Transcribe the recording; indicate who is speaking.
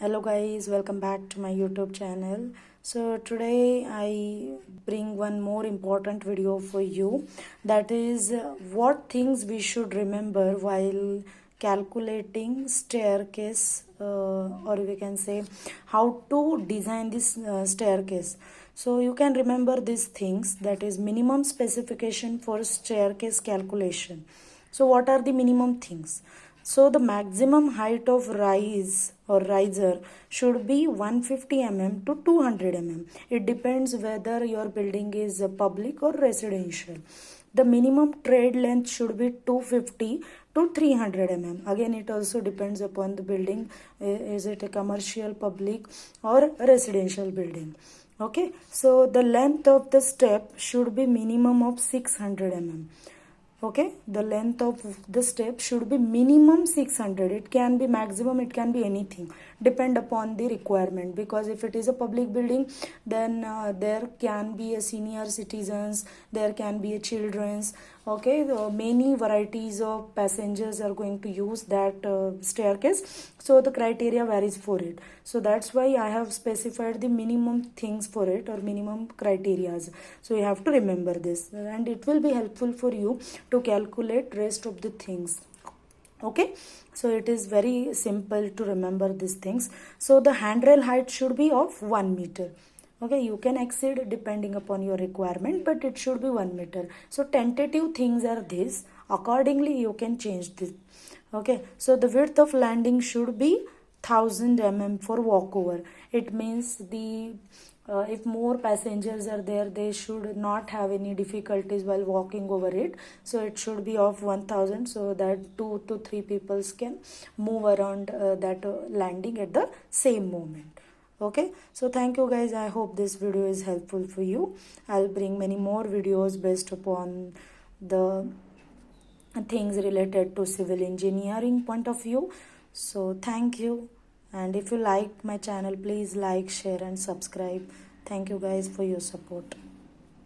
Speaker 1: Hello guys, welcome back to my YouTube channel. So today I bring one more important video for you, that is what things we should remember while calculating staircase, or we can say how to design this staircase. So you can remember these things, that is minimum specification for staircase calculation. So what are the minimum things? So the maximum height of rise or riser should be 150 mm to 200 mm. It depends whether your building is public or residential. The minimum trade length should be 250 to 300 mm. Again, it also depends upon the building. Is it a commercial, public or residential building? Okay, so the length of the step should be minimum of 600 mm. Okay, the length of the step should be minimum 600. It can be maximum, it can be anything, depend upon the requirement, because if it is a public building, then there can be a senior citizens, there can be a children's. Okay, many varieties of passengers are going to use that staircase, so the criteria varies for it. So that's why I have specified the minimum things for it, or minimum criterias. So you have to remember this, and it will be helpful for you to calculate rest of the things. Okay, so it is very simple to remember these things. So the handrail height should be of 1 meter. Okay, you can exceed depending upon your requirement, but it should be 1 meter. So tentative things are this, accordingly you can change this. Okay, so the width of landing should be 1000 mm for walkover. It means the if more passengers are there, they should not have any difficulties while walking over it. So it should be of 1000, so that 2 to 3 people can move around that landing at the same moment. Okay, so thank you guys. I hope this video is helpful for you. I'll bring many more videos based upon the things related to civil engineering point of view. So thank you, and if you like my channel, please like, share and subscribe. Thank you guys for your support.